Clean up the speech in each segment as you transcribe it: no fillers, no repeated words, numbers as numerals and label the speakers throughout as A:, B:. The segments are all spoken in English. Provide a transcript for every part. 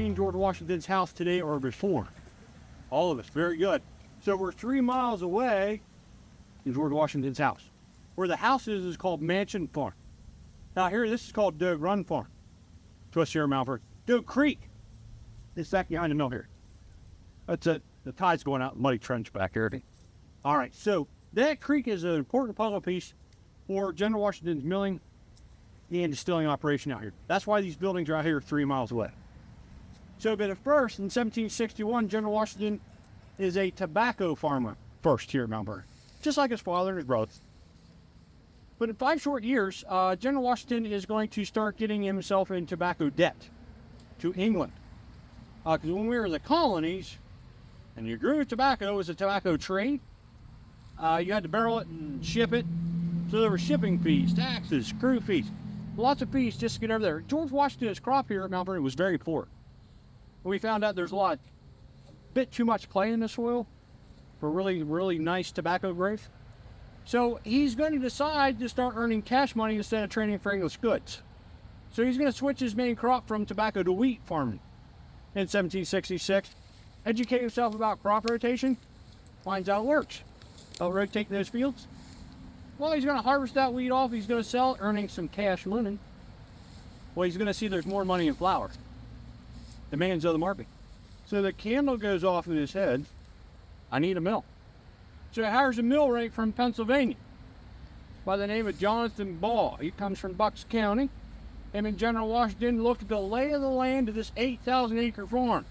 A: seen George Washington's house today or before? All of us, very good. So we're 3 miles away from George Washington's house. Where the house is called Mansion Farm. Now here, this is called Doe Run Farm. To us here in Mount Vernon. Doe Creek. It's back behind the mill here. That's it. The tide's going out, muddy trench back here. All right, so that creek is an important puzzle piece for General Washington's milling and distilling operation out here. That's why these buildings are out here 3 miles away. So, but at first, in 1761, General Washington is a tobacco farmer first here at Mount Vernon, just like his father and his brothers. But in 5 short years, General Washington is going to start getting himself in tobacco debt to England. Because when we were in the colonies, and you grew tobacco, it was a tobacco trade. You had to barrel it and ship it. So there were shipping fees, taxes, crew fees, lots of fees just to get over there. George Washington's crop here at Mount Vernon was very poor. We found out there's a bit too much clay in the soil for really, really nice tobacco growth. So he's going to decide to start earning cash money instead of trading for English goods. So he's going to switch his main crop from tobacco to wheat farming in 1766. Educate himself about crop rotation, finds out it works. He'll rotate those fields. Well, he's going to harvest that wheat off. He's going to sell it, earning some cash money. Well, he's going to see there's more money in flour. Demands of the market. So the candle goes off in his head. I need a mill. So he hires a millwright from Pennsylvania by the name of Jonathan Ball. He comes from Bucks County. Him and General Washington looked at the lay of the land of this 8,000 acre farm.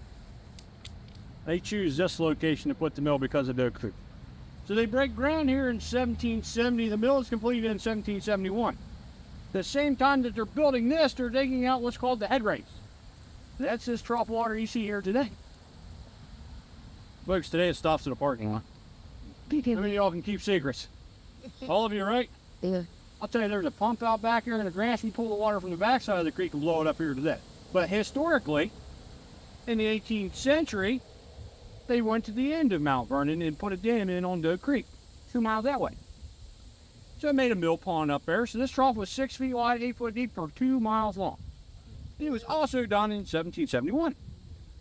A: They choose this location to put the mill because of Doe Creek. So they break ground here in 1770. The mill is completed in 1771. The same time that they're building this, they're digging out what's called the head race. That's this trough water you see here today. Folks, today it stops in the parking lot. I mean, y'all can keep secrets. All of you, right?
B: Yeah.
A: I'll tell you, there's a pump out back here in the grass. We pull the water from the backside of the creek and blow it up here today. But historically, in the 18th century, they went to the end of Mount Vernon and put a dam in on Doe Creek, 2 miles that way. So it made a mill pond up there. So this trough was 6 feet wide, 8 foot deep, for 2 miles long. It was also done in 1771.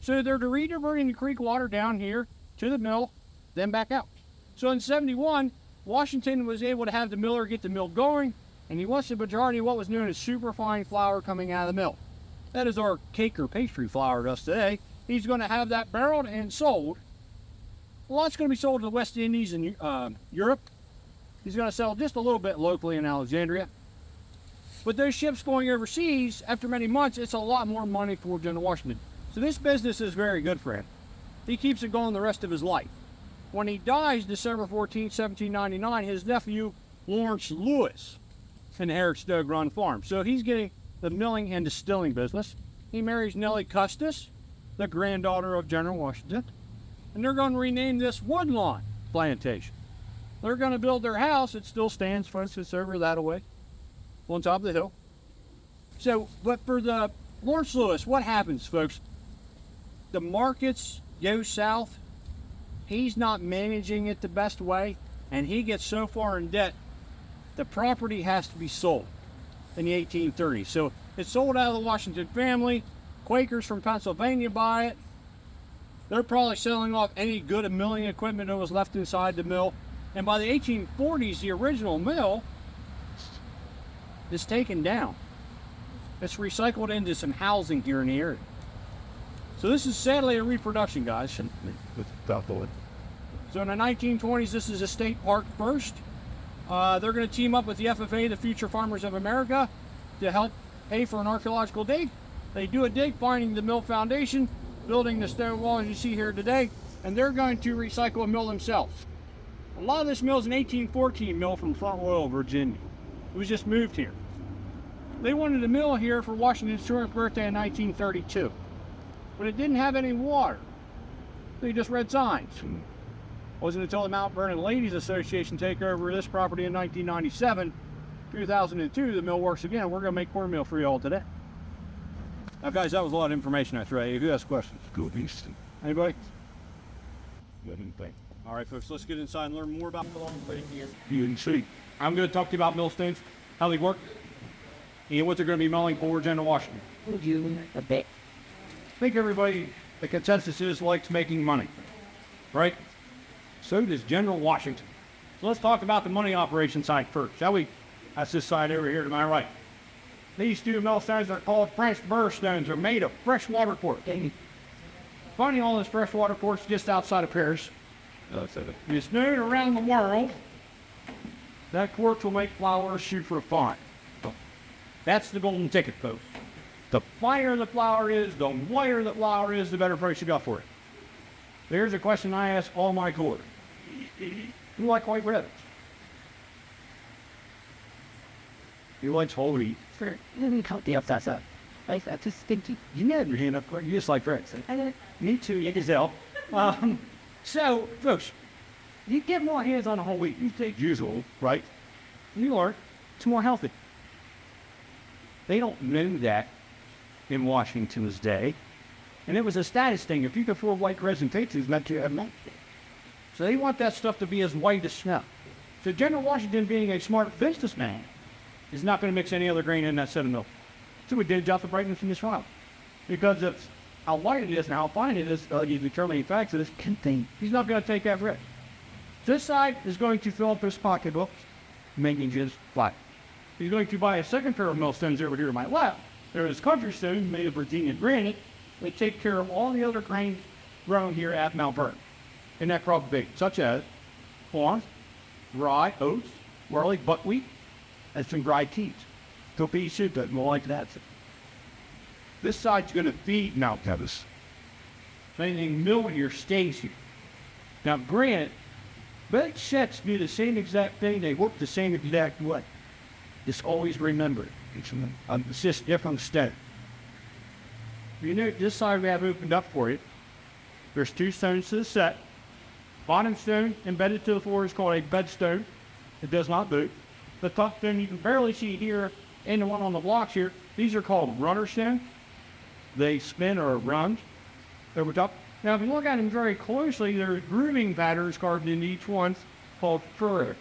A: So they're rediverting the creek water down here to the mill, then back out. So in 71, Washington was able to have the miller get the mill going, and he wants the majority of what was known as superfine flour coming out of the mill. That is our cake or pastry flour to us today. He's going to have that barreled and sold. A lot's going to be sold to the West Indies and Europe. He's going to sell just a little bit locally in Alexandria. But those ships going overseas, after many months, it's a lot more money for General Washington. So this business is very good for him. He keeps it going the rest of his life. When he dies December 14, 1799, his nephew, Lawrence Lewis, inherits Doe Run Farm. So he's getting the milling and distilling business. He marries Nellie Custis, the granddaughter of General Washington. And they're going to rename this Woodlawn Plantation. They're going to build their house. It still stands, for instance, over that way, on top of the hill. So, but for the Lawrence Lewis, what happens, folks? The markets go south. He's not managing it the best way, and he gets so far in debt, the property has to be sold in the 1830s. So it's sold out of the Washington family. Quakers from Pennsylvania buy it. They're probably selling off any good milling equipment that was left inside the mill. And by the 1840s, the original mill is taken down. It's recycled into some housing here in the area. So this is sadly a reproduction, guys. So in the 1920s, this is a state park first. They're going to team up with the FFA, the Future Farmers of America, to help pay for an archaeological dig. They do a dig, finding the mill foundation, building the stone wall as you see here today, and they're going to recycle a mill themselves. A lot of this mill is an 1814 mill from Front Royal, Virginia. It was just moved here. They wanted a mill here for Washington's 200th birthday in 1932. But it didn't have any water. They just read signs. It wasn't until the Mount Vernon Ladies Association take over this property in 1997, 2002, the mill works again. We're going to make cornmeal for you all today. Now, guys, that was a lot of information I threw at you. Who has questions?
C: Good east.
A: Anybody?
C: Good thing.
A: All right, folks, let's get inside and learn more about
C: You can see.
A: I'm going to talk to you about millstones, how they work, and what they're going to be milling for General Washington.
B: You a bit.
A: I think everybody, the consensus is likes making money, right? So does General Washington. So let's talk about the money operation side first, shall we? That's this side over here to my right. These two millstones are called French burr stones. They're made of freshwater quartz. Finding all this freshwater quartz just outside of Paris. It's known around the world that quartz will make flowers shoot for a fine. That's the golden ticket, folks. The finer the flower is, the whiter the flower is, the better price you got for it. There's a question I ask all my court. You like white rabbits? You like whole wheat?
B: Sure. Let me count the that's up. Like that's just stinky.
A: You had your hand up, you just like reds. Me too, you can tell. So, folks, you get more hands on a whole wheat. You take usual, right? New York, it's more healthy. They don't know that in Washington's day. And it was a status thing. If you could afford white breads and pizza, it's meant to have money. So they want that stuff to be as white as snow. So General Washington, being a smart businessman, is not going to mix any other grain in that set of milk. So we did drop the brightness in this trial. Because of how white it is and how fine it is, you determine the facts of this thing. He's not going to take that risk. This side is going to fill up his pocketbook, making his flat. He's going to buy a second pair of millstones over here to my left. There is country stone made of Virginia granite. They take care of all the other grains grown here at Mount Vernon in that crop bait, such as corn, rye, oats, barley, buckwheat, and some dried teas. So pea soup, but more like that. This side's going to feed Mount Vernon. If anything milled here stays here. Now, granted, both sets do the same exact thing. They work the same exact way. Just always remember it. It's just different stone. You know, this side we have opened up for you. There's two stones to the set. Bottom stone embedded to the floor is called a bed stone. It does not move. The top stone you can barely see here and the one on the blocks here, these are called runner stone. They spin or run over top. Now, if you look at them very closely, there's grooving patterns carved into each one called furrow.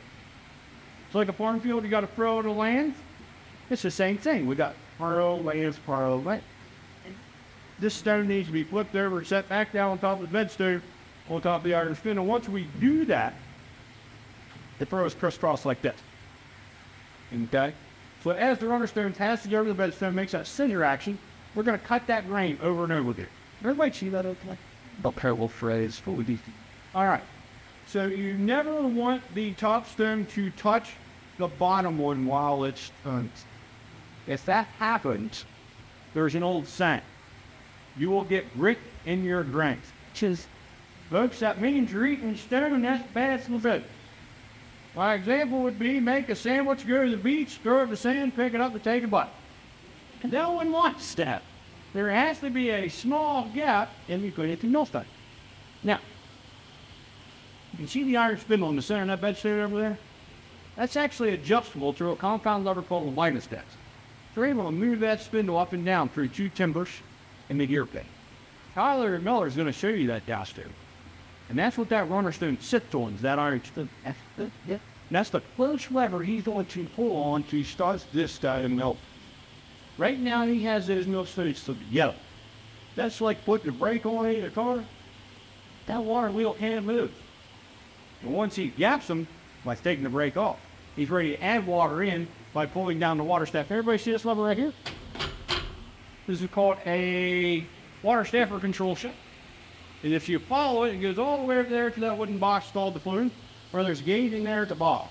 A: It's like a farm field, you got a furrow to land. It's the same thing. We got furrow, lands, furrow, land. This stone needs to be flipped over, set back down on top of the bed stone, on top of the iron spindle. Once we do that, the furrow is crisscrossed like this. Okay? So as the runner stone passes over the bed stone, makes that center action, we're going to cut that grain over and over again. Everybody see that okay?
B: The parallel phrase.
A: Fully decent. All right. So you never want the top stone to touch the bottom one while it's turns. If that happens, there's an old saying. You will get grit in your grain. Folks, that means you're eating stone and that's bad for the food. My example would be make a sandwich, go to the beach, throw it in the sand, pick it up and take a bite. No one wants that. There has to be a small gap in between it and millstone. Now, you can see the iron spindle in the center of that bed stone over there? That's actually adjustable through a compound lever called a minus test. So we're able to move that spindle up and down through two timbers and the gear pin. Tyler Miller is going to show you that downstone. And that's what that runner stone sits on, is that iron spindle. And that's the close lever he's going to pull on to start this guy to melt. Right now he has those millstones together. That's like putting a brake on a car. That water wheel can't move. And once he gaps them by taking the brake off, he's ready to add water in by pulling down the water staff. Everybody see this lever right here? This is called a water staffer control shaft. And if you follow it, it goes all the way over there to that wooden box called the flume, where there's a gate in there at the bottom.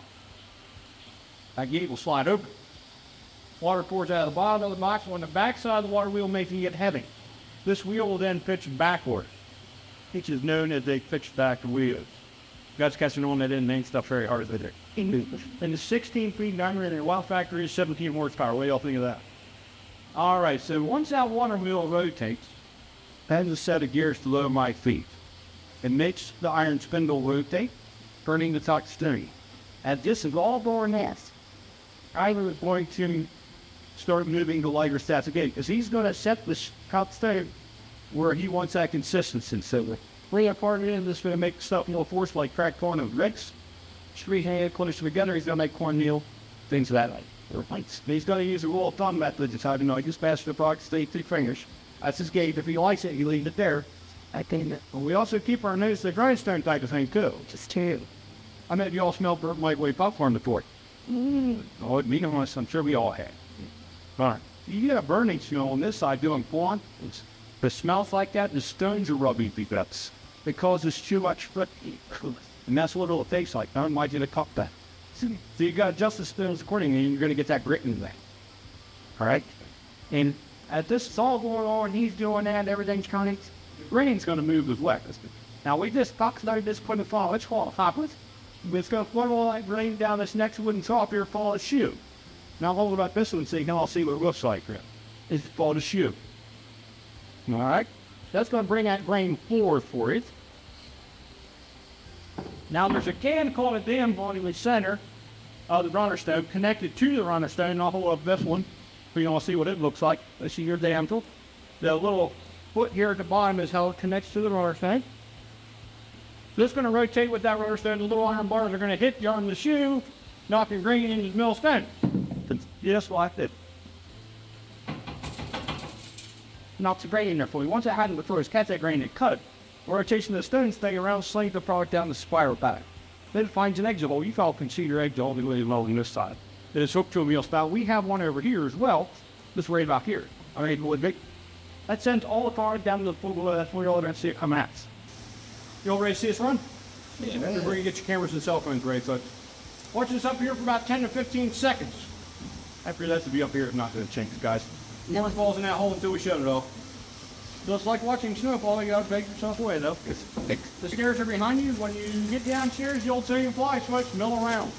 A: That gate will slide open. Water pours out of the bottom of the box on the back side of the water wheel, making it heavy. This wheel will then pitch backward, which is known as a pitch back wheel. You guys catching on that didn't make stuff very hard with it. And the 16 feet diameter and the wow factor is 17 horsepower. What do y'all think of that? All right, so once that water wheel rotates, has a set of gears below my feet. It makes the iron spindle rotate, turning the top stone. And this is all going off. Tyler is going to start moving the lighter stats again, because he's going to set this top stone where he wants that consistency. So bring a part in, this is going to make stuff more force like cracked corn and bricks. Three hands close together, he's going to make cornmeal, things of that like. He's going to use a rule of thumb method to how to know. I just pass the box, stay 3 fingers. That's his gate. If he likes it, he leaves it there.
B: I think that
A: But we also keep our nose to the grindstone type of thing, too.
B: just too.
A: I bet you all smelled burnt lightweight popcorn before. Oh, me and us, I'm sure we all had. All right. You get a burning smell on this side doing corn. If it smells like that, the stones are rubbing the guts. It causes too much foot heat. And that's what it'll taste like. I might get a cup that. So you got to adjust the stones accordingly, and you're going to get that grit in there. All right? And as this is all going on, he's doing that, everything's coming, the grain's going to move as well. Now, we just oxidized this put in the fall. It's called hoppers. It's going to flood all that grain down this next wooden top here, fall a shoe. Now, hold about this one and see, now I'll see what it looks like here. It's called a shoe. All right? That's going to bring that grain forward for it. Now, there's a can called a dam on the center of the runner stone connected to the runner stone, and I'll hold up this one so you can see what it looks like. Let's see your damsel. The little foot here at the bottom is how it connects to the runner stone. This is going to rotate with that runner stone. The little iron bars are going to hit you on the shoe, knock your grain into the mill stone. Just like that. Knocks the grain in there for you. Once it happens before it's catch that grain and cut it. Rotation of the stones stay around, slings the product down the spiral pattern. Then it finds an exit hole. You all can see your exit hole on this side. It is hooked to a meal spout. We have one over here as well. This right about here. All right, with me. That sends all the product down to the full below. That's where you're all going to see it come at. You all ready to see us run? Yeah. Where you get your cameras and cell phones ready, folks. Watch this up here for about 10 to 15 seconds. After that to be up here, it's not going to change, guys. Never falls in that hole until we shut it off. Just like watching snowfall, you gotta take yourself away though. The stairs are behind you. When you get downstairs, the old Sillian fly switch, mill around.